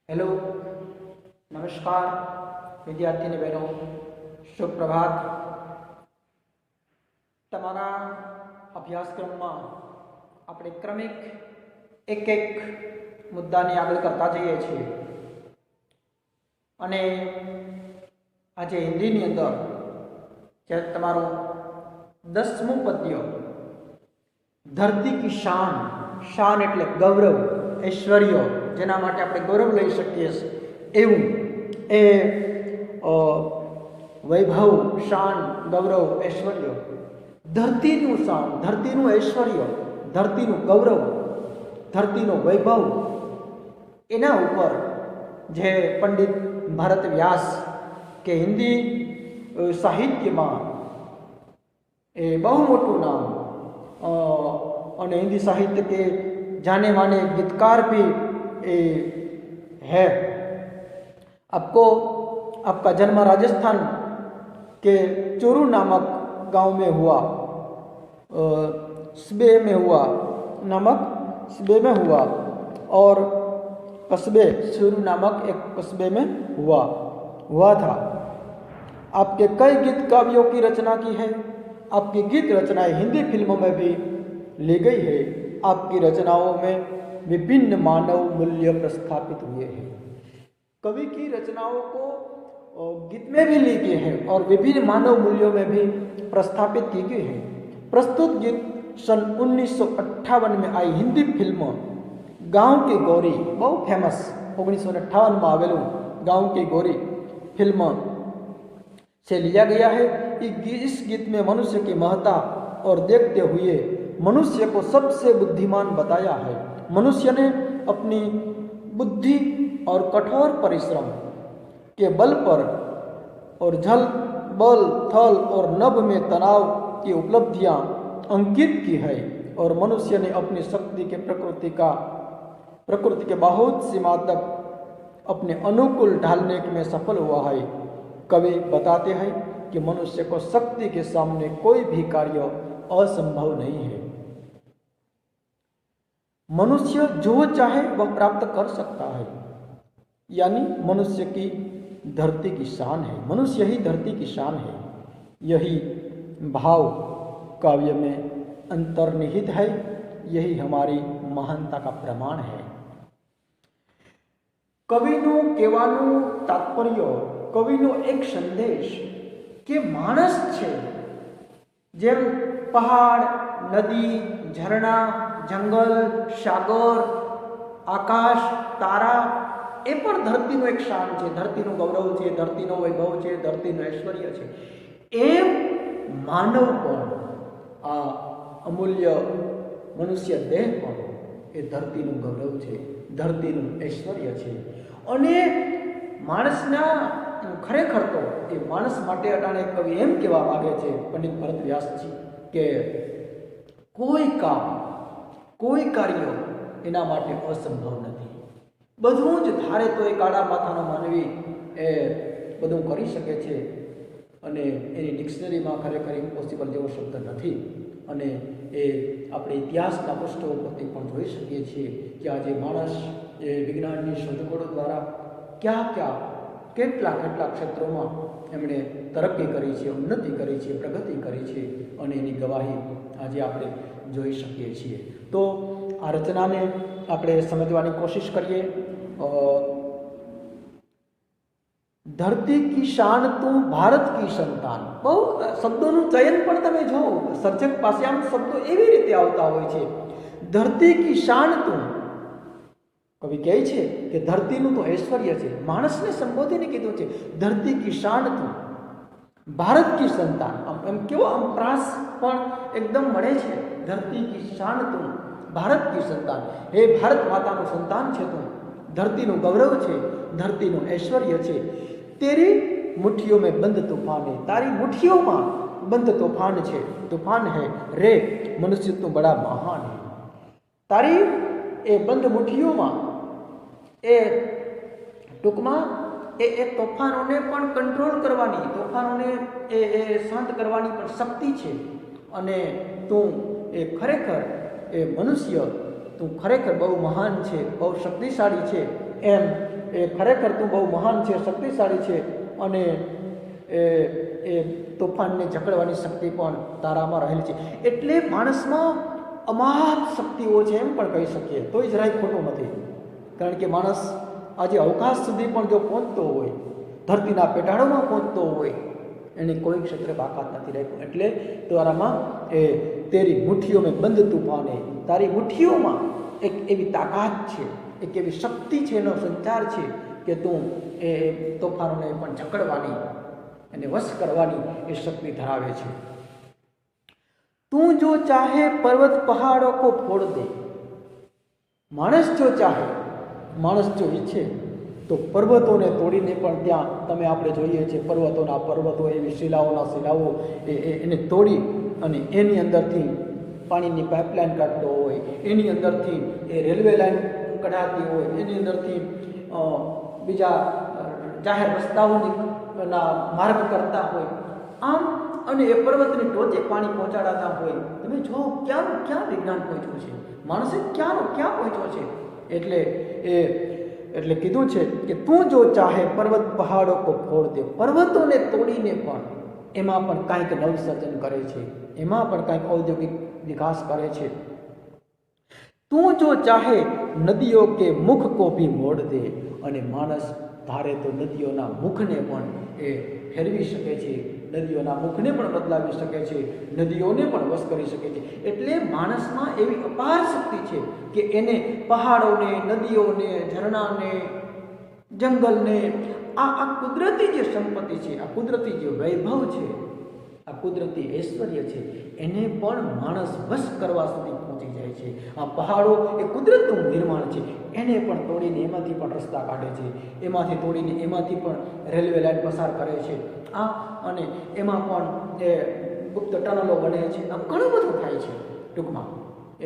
Hello, नमस्कार विद्यार्थी बहनों, शुभ प्रभात। તમારા અભ્યાસક્રમમાં આપણે ક્રમિક એક મુદ્દાને આગળ કરતા જઈએ છીએ અને આજે હિન્દીની અંદર જે તમારું 10મું પદ્ય ધરતી કી શાન, શાન એટલે ગૌરવ, ઐશ્વર્ય, જેના માટે આપણે ગૌરવ લઈ શકીએ એવું એ વૈભવ, શાન, ગૌરવ, ઐશ્વર્ય, ધરતીનું શાન, ધરતીનું ઐશ્વર્ય, ધરતીનું ગૌરવ, ધરતીનો વૈભવ, એના ઉપર જે પંડિત ભારત વ્યાસ કે હિન્દી સાહિત્યમાં એ બહુ મોટું નામ और हिंदी साहित्य के जाने माने गीतकार भी है। आपको आपका जन्म राजस्थान के चूरू नामक गांव में हुआ, स्बे में हुआ, नामक स्बे में हुआ, और कस्बे चूरू नामक एक कस्बे में हुआ था। आपके कई गीत काव्यों की रचना की है। आपकी गीत रचनाएं हिंदी फिल्मों में भी ली गई है। आपकी रचनाओं में विभिन्न मानव मूल्य प्रस्थापित हुए हैं। कवि की रचनाओं को गीत में भी ली गई है और विभिन्न मानव मूल्यों में भी प्रस्थापित की गई है। प्रस्तुत गीत सन 1958 में आई हिंदी फिल्म गांव की गौरी, बहुत फेमस 1958 में आवेलू गांव की गौरी फिल्म से लिया गया है। इस गीत में मनुष्य की महत्ता और देखते हुए मनुष्य को सबसे बुद्धिमान बताया है। मनुष्य ने अपनी बुद्धि और कठोर परिश्रम के बल पर और जल, बल, थल और नभ में तनाव की उपलब्धियां अंकित की है, और मनुष्य ने अपनी शक्ति के प्रकृति के बहुत सीमा तक अपने अनुकूल ढालने में सफल हुआ है। कवि बताते हैं कि मनुष्य को शक्ति के सामने कोई भी कार्य असंभव नहीं है। मनुष्य जो चाहे वह प्राप्त कर सकता है, यानी मनुष्य की धरती की शान है। मनुष्य ही धरती की शान है। यही भाव काव्य में अंतर्निहित है। यही हमारी महानता का प्रमाण है। कविનું કહેવાનું તાત્પર્ય, કવિનો એક સંદેશ કે માણસ છે, જેમ પહાડ, નદી, ઝરણા, જંગલ, સાગર, આકાશ, તારા, એ પણ ધરતીનું એક શાન છે, ધરતીનું ગૌરવ છે, ધરતીનો વૈભવ છે, ધરતીનું ઐશ્વર્ય છે। એમ માનવ પણ, આ અમૂલ્ય મનુષ્ય દેહ પણ એ ધરતીનું ગૌરવ છે, ધરતીનું ઐશ્વર્ય છે। અને માણસના ખરેખર તો એ માણસ માટે અટાણે કવિ એમ કહેવા માંગે છે પંડિત ભરત વ્યાસજી કે કોઈ કામ, કોઈ કાર્ય એના માટે અસંભવ નથી। બધું જ ધારે તો એ કાળા માથાનો માનવી એ બધું કરી શકે છે, અને એની ડિક્શનરીમાં ખરેખર ઇમ્પોસિબલ જેવો શબ્દ નથી। અને એ આપણે ઇતિહાસના પૃષ્ઠો ઉપરથી પણ જોઈ શકીએ છીએ કે આજે માણસ એ વિજ્ઞાનની શોધખોળો દ્વારા કેટલા ક્ષેત્રોમાં એમણે તરક્કી કરી છે, ઉન્નતિ કરી છે, પ્રગતિ કરી છે, અને એની ગવાહી આજે આપણે જોઈ શકીએ છીએ। તો આ રચનાને આપણે સમજવાની કોશિશ કરીએ। ધરતી की शान तू भारत की संतान, બહુ શબ્દોનું ચયન પણ તમે જો સર્જક પાસે આમ શબ્દો એવી રીતે આવતા હોય છે। ધરતી की शान तू, કવિ કહે છે કે ધરતીનું તો ઐશ્વર્ય છે, માણસને સંબોધીને કીધું છે ધરતી की शान तू भारत की संतान। એમ કેવો આમ પ્રાસ પણ એકદમ મળે છે। ધરતી की शान तू भारत की संतान, હે ભારત માતાનું સંતાન છે તું, ધરતીનું ગૌરવ છે, ધરતીનું ઐશ્વર્ય છે। तेरी मुठ्ठियों में बंद तूफान है, तारी मुठ्ठियों में बंद तूफान है, तूफान है रे मनुष्य तू बड़ा महान है। तारी ए बंद मुठ्ठियों में ए टूंकमा ए तोफानों पण कंट्रोल करवानी, तोफानों ए शांत करवानी पण शक्ति है। अने तू ए खरेखर ए मनुष्य તું ખરેખર બહુ મહાન છે, બહુ શક્તિશાળી છે, એમ એ ખરેખર તું બહુ મહાન છે, શક્તિશાળી છે અને એ તોફાનને જકડવાની શક્તિ પણ તારામાં રહેલી છે. એટલે માણસમાં અમાપ શક્તિઓ છે એમ પણ કહી શકીએ તો એ જરાય ખોટું નથી. કારણ કે માણસ આજે અવકાશ સુધી પણ જો પહોંચતો હોય, ધરતીના પેટાળોમાં પહોંચતો હોય, એને કોઈ ક્ષેત્રે બાકાત નથી રાખ્યું. એટલે તારામાં એ તેરી મુઠ્ઠીઓ મેં બંધ તૂફાને, તારી મુઠ્ઠીઓમાં એક એવી તાકાત છે, એક એવી શક્તિ છે, એનો સંચાર છે કે તું એ તોફાનોને પણ જકડવાની અને વશ કરવાની એ શક્તિ ધરાવે છે. તું જો ચાહે પર્વત પહાડો કો ફોડ દે. માણસ જો ચાહે, માણસ જો ઈચ્છે તો પર્વતોને તોડીને પણ ત્યાં તમે આપણે જોઈએ છીએ પર્વતોના પર્વતો, એવી શિલાઓના શિલાઓ એને તોડી અને એની અંદરથી પાણીની પાઇપલાઇન કાઢતો હોય, એની અંદરથી એ રેલવે લાઇન કઢાતી હોય, એની અંદરથી બીજા જાહેર રસ્તાઓના માર્ગ કરતા હોય, આમ અને એ પર્વતની ટોચે પાણી પહોંચાડાતા હોય. તમે જો ક્યાં વિજ્ઞાન પહોંચ્યું છે, માણસે ક્યાં પહોંચ્યો છે. એટલે કીધું છે કે તું જો ચાહે પર્વત પહાડો કો ફોડ દે. પર્વતોને તોડીને પણ એમાં પણ કાંઈક નવસર્જન કરે છે, એમાં પણ કાંઈક ઔદ્યોગિક વિકાસ કરે છે. તું જો ચાહે નદીઓ કે મુખ કો ભી મોડ દે. અને માણસ ધારે તો નદીઓના મુખને પણ એ ફેરવી શકે છે, નદીઓના મુખને પણ બદલાવી શકે છે, નદીઓને પણ વશ કરી શકે છે. એટલે માણસમાં એવી અપાર શક્તિ છે કે એને પહાડોને, નદીઓને, ઝરણાને, જંગલને, આ કુદરતી જે સંપત્તિ છે, આ કુદરતી જે વૈભવ છે, આ કુદરતી ઐશ્વર્ય છે, એને પણ માણસ વશ કરવા સુધી પહોંચી જાય છે. આ પહાડો એ કુદરતનું નિર્માણ છે, એને પણ તોડીને એમાંથી પણ રસ્તા કાઢે છે, એમાંથી તોડીને એમાંથી પણ રેલવે લાઇન પસાર કરે છે, અને એમાં પણ એ ગુપ્ત ટનલો બને છે. આમ ઘણું બધું થાય છે. ટૂંકમાં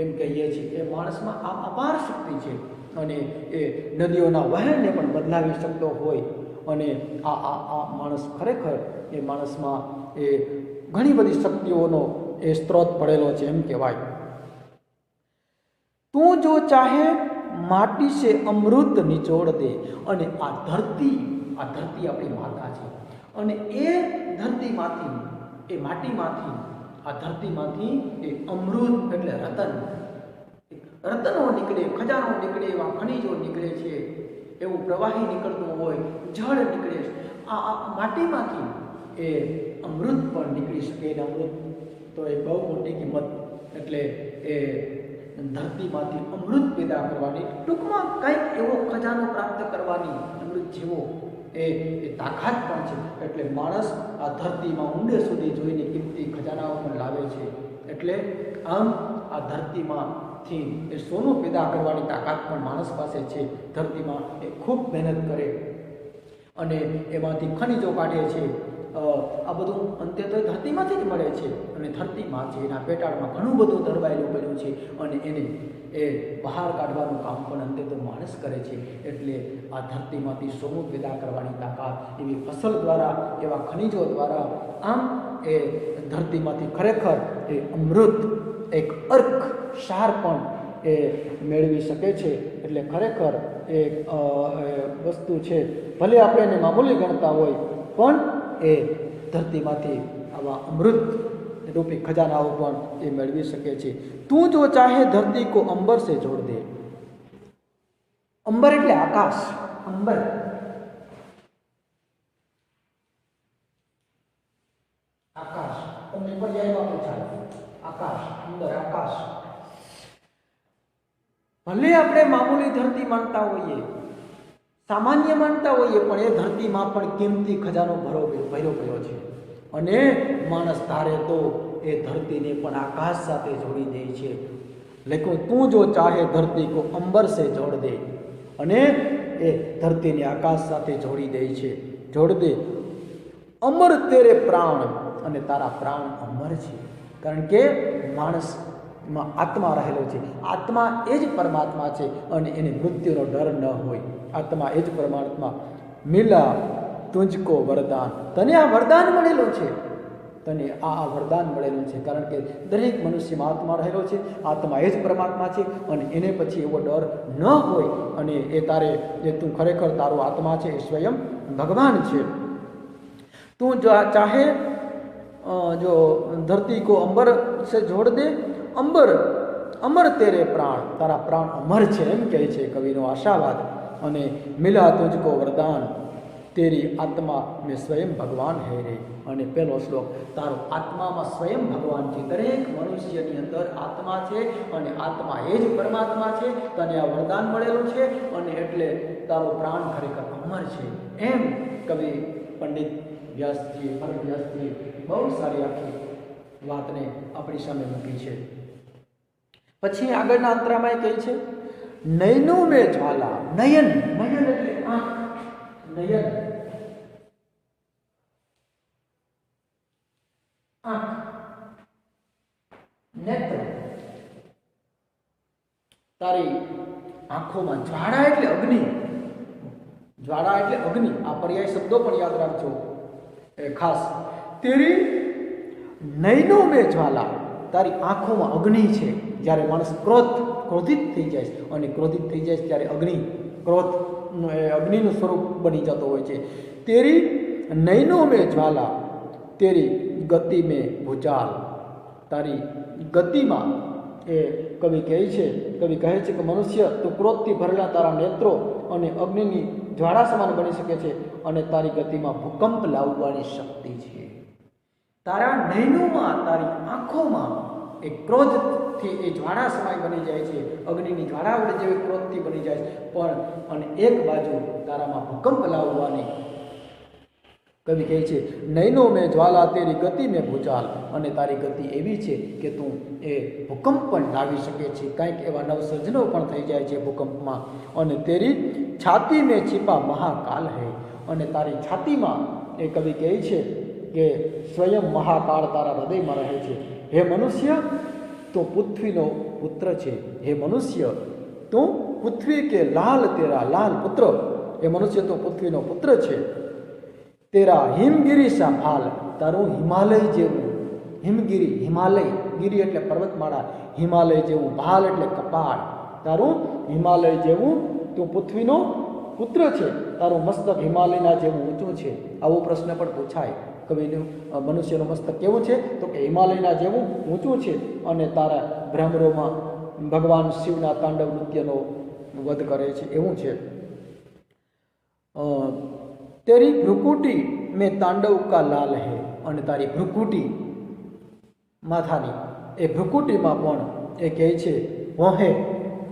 એમ કહીએ છીએ કે માણસમાં આ અપાર શક્તિ છે અને એ નદીઓના વહેણને પણ બદલાવી શકતો હોય. અને આ માણસ ખરેખર એ માણસમાં એ ઘણી બધી શક્તિઓનો એ સ્ત્રોત પડેલો છે એમ કહેવાય. તું જો ચાહે માટી સે અમૃત નિચોડ દે. અને આ ધરતી આપણી માતા છે અને એ ધરતીમાંથી, એ માટીમાંથી, આ ધરતીમાંથી એ અમૃત એટલે રતનો નીકળે, ખજાનો નીકળે, એવા ખનિજો નીકળે છે, એવું પ્રવાહી નીકળતું હોય, જળ નીકળે છે. આ માટીમાંથી એ અમૃત પણ નીકળી શકે. એને અમૃત તો એ બહુ મોટી કિંમત. એટલે એ ધરતીમાંથી અમૃત પેદા કરવાની, ટૂંકમાં કંઈક એવો ખજાનો પ્રાપ્ત કરવાની અમૃત જેવો એ તાકાત પણ છે. એટલે માણસ આ ધરતીમાં ઊંડે સુધી જોઈને કિંમતી ખજાનાઓ પણ લાવે છે. એટલે આમ આ ધરતીમાંથી એ સોનું પેદા કરવાની તાકાત પણ માણસ પાસે છે. ધરતીમાં એ ખૂબ મહેનત કરે અને એમાંથી ખનિજો કાઢે છે. આ બધું અંતે તો ધરતીમાંથી જ મળે છે અને ધરતીમાં છે, એના પેટાળમાં ઘણું બધું દરવાયેલું પડ્યું છે અને એને એ બહાર કાઢવાનું કામ પણ અંતે તો માણસ કરે છે. એટલે આ ધરતીમાંથી સોનું પેદા કરવાની તાકાત એવી ફસલ દ્વારા, એવા ખનિજો દ્વારા, આમ એ ધરતીમાંથી ખરેખર એ અમૃત, એક અર્ક સાર પણ એ મેળવી શકે છે. એટલે ખરેખર એ વસ્તુ છે, ભલે આપણે એને મામૂલી ગણતા હોય પણ એ ધરતીમાંથી આવા અમૃત રૂપી ખજાનાઓ પણ એ મેળવી શકે છે. તું જો ચાહે ધરતી કો અંબર સે જોડ દે. અંબર એટલે આકાશ. અંબર આકાશ, તમને પર્યાયમાં પૂછાય આકાશ, અંબર, આકાશ. ભલે આપણે મામૂલી ધરતી માનતા હોઈએ, સામાન્ય માનતા હોઈએ, પણ એ ધરતીમાં પણ કિંમતી ખજાનો ભર્યો ગયો છે. અને માણસ ધારે તો એ ધરતીને પણ આકાશ સાથે જોડી દે છે. લેકિન તું જો ચાહે ધરતી કો અંબર સે જોડ દે. અને એ ધરતીને આકાશ સાથે જોડી દે છે. જોડ દે અમર તેરે પ્રાણ. અને તારા પ્રાણ અમર છે. કારણ કે માણસમાં આત્મા રહેલો છે. આત્મા એ જ પરમાત્મા છે અને એને મૃત્યુનો ડર ન હોય. આત્મા એ જ પરમાત્મા. મિલા તુંજકો વરદાન. તને આ વરદાન મળેલું છે. તને આ વરદાન મળેલું છે, કારણ કે દરેક મનુષ્યમાં આત્મા રહેલો છે, આત્મા એ જ પરમાત્મા છે અને એને પછી એવો ડર ન હોય અને એ તારે જે તું ખરેખર તારો આત્મા છે એ સ્વયં ભગવાન છે। તું ચાहे जो धरती को अंबर से जोड़ दे, अंबर अमर तेरे प्राण, तारा प्राण अमर है एम कहे छे कविनो आशावाद। अने मिला तुझको वरदान, तेरी आत्मा में स्वयं भगवान है रे। अने पहलो श्लोक, तारो आत्मा में स्वयं भगवान है। दरेक मनुष्य की अंदर आत्मा है और आत्मा ए ज परमात्मा है। तने आ वरदान मळेलुं छे अने एटले तारो प्राण खरेखर अमर है एम कवि पंडित व्यासजी व्यासजी बहुत सारी आखी वातने अपनी सामे मूकी है। पछी आगळना अंतरामां कहे छे, नयनो में ज्वाला, नयन नयन एटले आंख, नयन आंख, नेत्र, तारी आंखों में ज्वाड़ा एटले अग्नि, ज्वाड़ा एटले अग्नि, आ पर्याय शब्दों पण याद राखजो खास। तेरी नयनों में ज्वाला, तारी आंखों में अग्नि है। જ્યારે માણસ ક્રોધિત થઈ જાય અને ક્રોધિત થઈ જાય ત્યારે ક્રોધ અગ્નિનું સ્વરૂપ બની જતો હોય છે। તેરી નયનો મેં જ્વાલા, તેરી ગતિ મેં ભૂચાલ, તારી ગતિમાં એ કવિ કહે છે કે મનુષ્ય તો ક્રોધથી ભરેલા તારા નેત્રો અને અગ્નિની જ્વાળા સમાન બની શકે છે અને તારી ગતિમાં ભૂકંપ લાવવાની શક્તિ છે। તારા નયનોમાં, તારી આંખોમાં એ ક્રોધથી એ જ્વાળા સમાય બની જાય છે, અગ્નિની જ્વાળા વડે જેવી ક્રોધથી બની જાય છે, પણ અને એક બાજુ તારામાં ભૂકંપ લાવવાની કવિ કહે છે, નયનો મેં જ્વાલા તેરી ગતિ મેં ભૂચાલ, અને તારી ગતિ એવી છે કે તું એ ભૂકંપ પણ લાવી શકે છે, કંઈક એવા નવસર્જનો પણ થઈ જાય છે ભૂકંપમાં। અને તેરી છાતી મેં छिपा મહાકાલ હૈ, અને તારી છાતીમાં એ કવિ કહે છે કે સ્વયં મહાકાળ તારા હૃદયમાં રહે છે। हे मनुष्य तो पृथ्वी नो पुत्र छे, हे मनुष्य तो पृथ्वी के लाल तेरा लाल पुत्र, हे मनुष्य तो पृथ्वी नो पुत्र छे। तेरा हिमगिरी सा भाल, तारो हिमालय जेवू, हिमगिरी हिमालय, गिरी एटले पर्वतमाळा, हिमालय जेवू, भाल एटले कपाळ, तारो हिमालय जेवू तो पृथ्वी नो पुत्र छे, तारो मस्तक हिमालयना जेवू ऊंचुं छे। आवो प्रश्न पण पूछाय, कविનું મનુષ્યનું મસ્તક કેવું છે તો કે હિમાલયના જેવું ઊંચું છે અને તારા ભ્રમરોમાં ભગવાન શિવના તાંડવ નૃત્યનો વધ કરે છે એવું છે। તેરી ભ્રુકુટી મેં તાંડવ કા લાલ હે, અને તારી ભ્રુકુટી માથાની એ ભ્રુકુટીમાં પણ એ કહે છે વહે,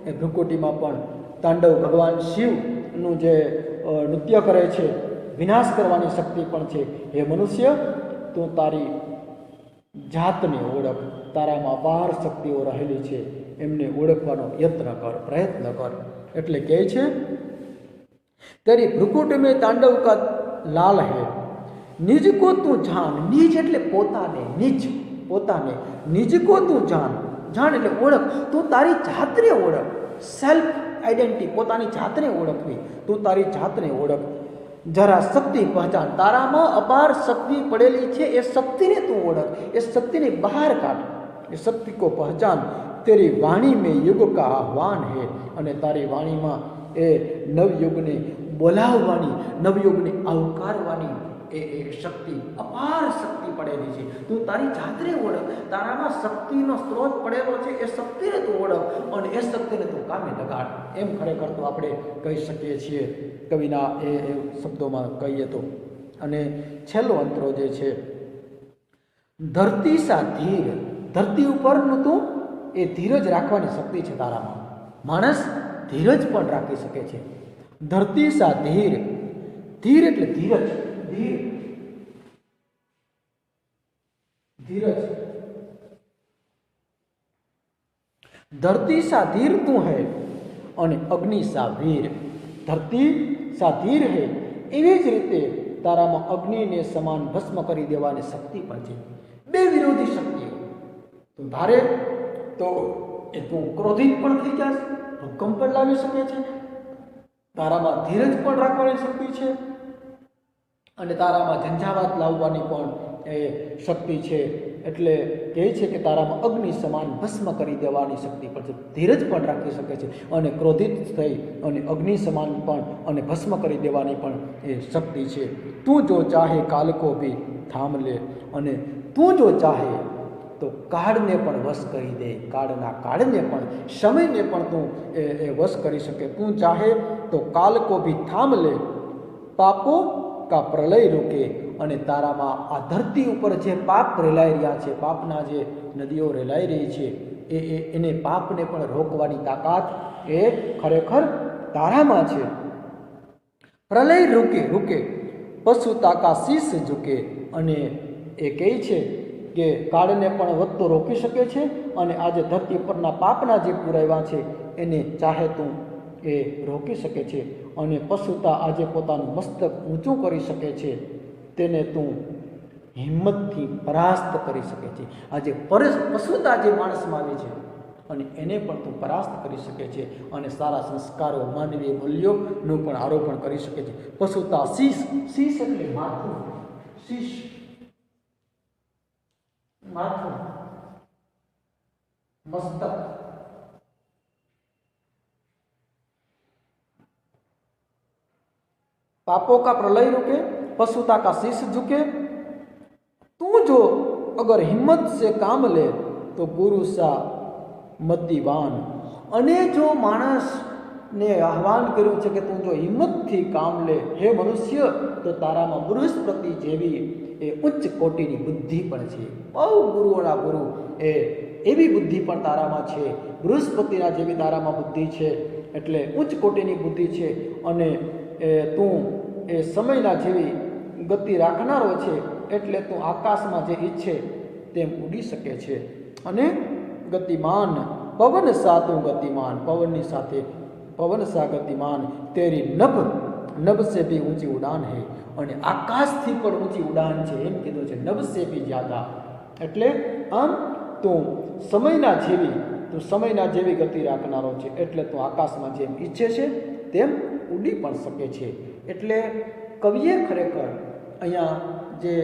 એ ભ્રુકુટીમાં પણ તાંડવ ભગવાન શિવનું જે નૃત્ય કરે છે, विनाश करवानी शक्ति पण छे। हे मनुष्य तू तारी जातने ओळख, तारामां अपार शक्तिओ रहेली छे, एमने ओळखवानो यत्न कर, प्रयत्न कर। एटले कहे छे, तेरी भ्रुकुट में तांडव का लाल है, निज को तू जान, निज एटले पोताने, निज पोताने, निज को तू जान, जान एटले ओळख, तू तारी जातने ओळख, सेल्फ आइडेंटिटी, पोतानी जातने ओळखवी, तू तारी जातने ओळख। जरा शक्ति पहचान, तारामां अपार शक्ति पड़ेली छे, ए शक्ति ने तू ओळख, ए शक्ति ने बहार काढ, ए शक्ति को पहचान। तेरी वाणी में युग का आह्वान है, अने तारी वाणी में ए नवयुग ने बोलाववानी, नवयुग ने आवकारवानी ए शक्ति, अपार शक्ति पड़ेली छे। तू तारी जातने ओळख, तारामां शक्तिनो स्त्रोत पड़ेलो छे, ए शक्तिने तू ओळख अने ए शक्तिने तू कामे लगाड, एम खरेखर तो आपणे कही शकीए छीए कविना ए शब्दों में कहीए तो। अने छेल्लो अंतरो जे छे, धरती सा धीर, धरती उपरनुं तो ए धीरज राखवानी शक्ति छे तारामां, माणस धीरज पण राखी शके छे। धरती सा धीर, धीर एटले धीरज, धीर धीरज, धरती सा धीर तू है अने अग्नि सा वीर, धरती सा धीर है एवी ज रीते तारामां अग्निने समान भस्म करी देवानी शक्ति पण छे। बे विरोधी शक्तिओ, तू धारे तो ए तू क्रोधित पण थई जाश, भूकंप पण लावी शके छे, तारामां धीरज पण राखवानी शक्ति छे અને તારામાં ઝંઝાવાત લાવવાની પણ એ શક્તિ છે. એટલે કહે છે કે તારામાં અગ્નિ સમાન ભસ્મ કરી દેવાની શક્તિ પણ છે. ધીરજ પણ રાખી શકે છે અને ક્રોધિત થઈ અને અગ્નિ સમાન પણ અને ભસ્મ કરી દેવાની પણ એ શક્તિ છે. તું જો ચાહે કાલ કો ભી થામ લે, અને તું જો ચાહે તો કાળને પણ વશ કરી દે. કાળને પણ, સમયને પણ તું એ વશ કરી શકે. તું ચાહે તો કાલ કો ભી થામ લે, પાપો કા પ્રલય રોકે. અને તારામાં આ ધરતી ઉપર જે પાપ રેલાઈ રહ્યા છે, પાપના જે નદીઓ રેલાઈ રહી છે, એને પાપને પણ રોકવાની તાકાત એ ખરેખર તારામાં છે. પ્રલય રૂકે પશુ તાકા શીશ ઝૂકે. અને એ કહે છે કે કાળને પણ વધતો રોકી શકે છે અને આજે ધરતી પરના પાપના જે પુરાવ્યા છે એને ચાહે તું એ રોકી શકે છે. અને પશુતા આજે પોતાનું મસ્તક ઊંચું કરી શકે છે, તેને તું હિંમતથી પરાસ્ત કરી શકે છે. આજે પશુતા જે માણસમાં આવી છે અને એને પણ તું પરાસ્ત કરી શકે છે અને સારા સંસ્કારો, માનવીય મૂલ્યોનું પણ આરોપણ કરી શકે છે. પશુતા શીશ એટલે માથું, શીશ માથું, મસ્તક. पापों का प्रलय रुके, पशुता का शीश झुके. तू जो अगर हिम्मत से काम ले तो गुरु सा मतिवान. અને જો માણસને આહવાન કર્યું છે કે તું જો હિંમતથી કામ લે હે મનુષ્ય, તો તારામાં બૃહસ્પતિ જેવી એ ઉચ્ચ કોટીની બુદ્ધિ પણ છે. બહુ ગુરુઓના ગુરુ એ એવી બુદ્ધિ પણ તારામાં છે. બૃહસ્પતિના જેવી તારામાં બુદ્ધિ છે, એટલે ઉચ્ચ કોટીની બુદ્ધિ છે. અને તું એ સમયના જેવી ગતિ રાખનારો છે, એટલે તું આકાશમાં જે ઈચ્છે તેમ ઉડી શકે છે. અને ગતિમાન પવન સા તું ગતિમાન, પવનની સાથે પવન સા ગતિમાન. તેરી નભ સે ભી ઊંચી ઉડાન હે. અને આકાશથી પણ ઊંચી ઉડાન છે એમ કીધું છે. નભ સે ભી જ્યાદા. એટલે આમ તું સમયના જેવી ગતિ રાખનારો છે, એટલે તું આકાશમાં જેમ ઈચ્છે છે તેમ ઉડી પણ શકે છે. એટલે કવિએ ખરેખર અહીંયા જે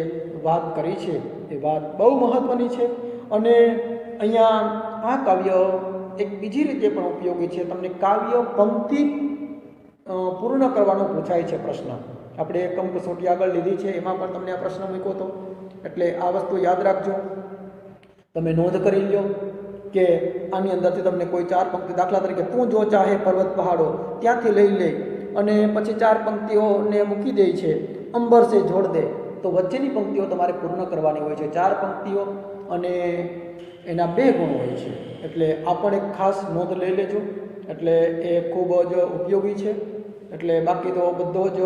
વાત કરી છે એ વાત બહુ મહત્વની છે. અને અહીંયા આ કાવ્ય એક બીજી રીતે પણ ઉપયોગી છે. તમને કાવ્ય પંક્તિ પૂર્ણ કરવાનો પૂછાય છે પ્રશ્ન. આપણે એકમ કસોટી આગળ લીધી છે, એમાં પણ તમને આ પ્રશ્ન મૂક્યો હતો. એટલે આ વસ્તુ યાદ રાખજો, તમે નોંધ કરી લો કે આની અંદરથી તમને કોઈ 4 પંક્તિ, દાખલા તરીકે તું જો ચાહે પર્વત પહાડો, ત્યાંથી લઈ લે અને પછી 4 પંક્તિઓને મૂકી દે છે, અંબર સે જોડ દે. તો વચ્ચેની પંક્તિઓ તમારે પૂર્ણ કરવાની હોય છે. 4 પંક્તિઓ અને એના 2 ગુણ હોય છે. એટલે આ પણ એક ખાસ નોંધ લઈ લેજો. એટલે એ ખૂબ જ ઉપયોગી છે. એટલે બાકી તો બધો જ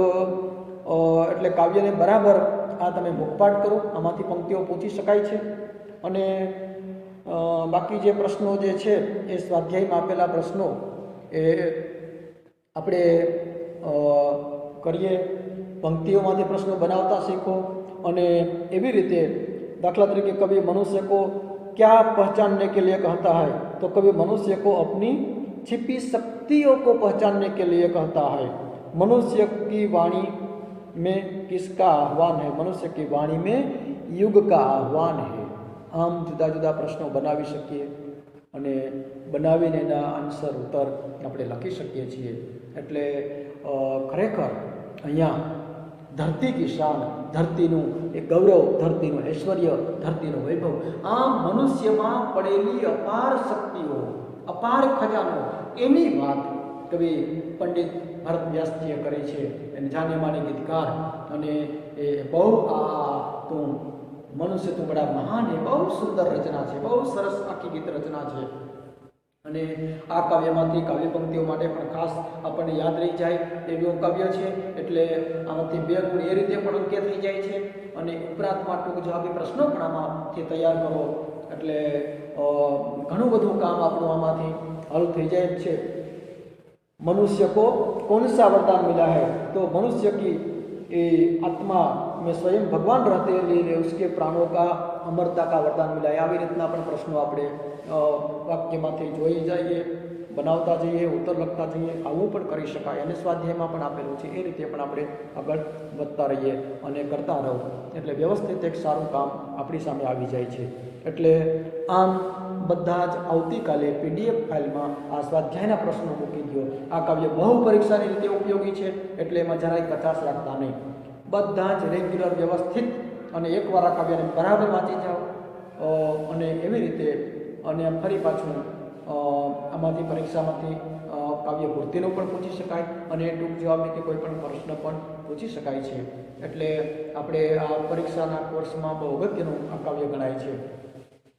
એટલે કાવ્યને બરાબર આ તમે મુખપાઠ કરો, આમાંથી પંક્તિઓ પૂછી શકાય છે. અને બાકી જે પ્રશ્નો જે છે એ સ્વાધ્યાયમાં આપેલા પ્રશ્નો એ આપણે કરીએ. પંક્તિઓમાંથી પ્રશ્નો બનાવતા શીખો. અને એવી રીતે दाखला तरीके कभी मनुष्य को क्या पहचानने के लिए कहता है, तो कभी मनुष्य को अपनी छिपी शक्तियों को पहचानने के लिए कहता है। मनुष्य की वाणी में किसका आह्वान है? मनुष्य की वाणी में युग का आह्वान है। आम जुदा जुदा प्रश्नों बनावी શકીએ અને બનાવીને એના આન્સર ઉત્તર આપણે લખી શકીએ છીએ। એટલે ખરેખર અહીંયા ધરતી કી શાન, ધરતીનું એ ગૌરવ, ધરતીનું ઐશ્વર્ય, ધરતીનું વૈભવ, આમ મનુષ્યમાં પડેલી અપાર શક્તિઓ, અપાર ખજાનો, એની વાત કવિ પંડિત ભરત વ્યાસજીએ કરી છે। એને જાને માને ગીતકાર અને એ બહુ તો મનુષ્ય તો બડા મહાન है, બહુ સુંદર રચના છે, બહુ સરસ આખી ગીત રચના છે। અને આ કાવ્યમાંથી કાવ્ય પંક્તિઓ માટે પણ ખાસ આપણને યાદ રહી જાય એવું કાવ્ય છે। એટલે આમાંથી 2 ગુણ એ રીતે પણ અંકે થઈ જાય છે અને ઉપરાંતમાં ટૂંક જવાબી પ્રશ્નો પણ આમાંથી તૈયાર કરો એટલે ઘણું બધું કામ આપણું આમાંથી હલ થઈ જાય છે। मनुष्य को कौन सा वरदान मिला है? तो मनुष्य की आत्मा में स्वयं भगवान रहते लिए उसके प्राणों का अमरता का वरदान मिला है। આવી રીતના પણ પ્રશ્નો આપણે વાક્યમાંથી જોઈ જઈએ। બનાવતા જઈએ, ઉત્તર લખતા જઈએ, આવું પણ કરી શકાય અને સ્વાધ્યાયમાં પણ આપેલું છે એ રીતે પણ આપણે આગળ વધતા રહીએ અને કરતા રહો એટલે વ્યવસ્થિત એક સારું કામ આપણી સામે આવી જાય છે. એટલે આમ બધા જ આવતીકાલે PDF ફાઇલમાં આ સ્વાધ્યાયના પ્રશ્નો મૂકી દો. આ કાવ્ય બહુ પરીક્ષાની રીતે ઉપયોગી છે એટલે એમાં જરાય કચાશ રાખતા નહીં. બધા જ રેગ્યુલર વ્યવસ્થિત અને એકવાર આ કાવ્યને બરાબર વાંચી જાઓ અને એવી રીતે અને ફરી પાછું આમાંથી પરીક્ષામાંથી કાવ્ય પૂર્તિનું પણ પૂછી શકાય અને ટૂંક જવાબની કે કોઈ પણ પ્રશ્ન પણ પૂછી શકાય છે. એટલે આપણે આ પરીક્ષાના કોર્સમાં બહુ અગત્યનું આ કાવ્ય ગણાય છે.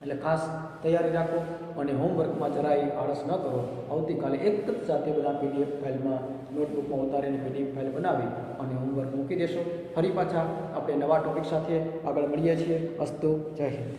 એટલે ખાસ તૈયારી રાખો અને હોમવર્કમાં જરાય આળસ ન કરો. આવતીકાલે એક જ સાથે બધા PDF ફાઇલમાં નોટબુકમાં ઉતારીને PDF ફાઇલ બનાવી અને હોમવર્ક મૂકી દેશો. ફરી પાછા આપણે નવા ટોપિક સાથે આગળ મળીએ છીએ. અસ્તુ, જય હિન્દ.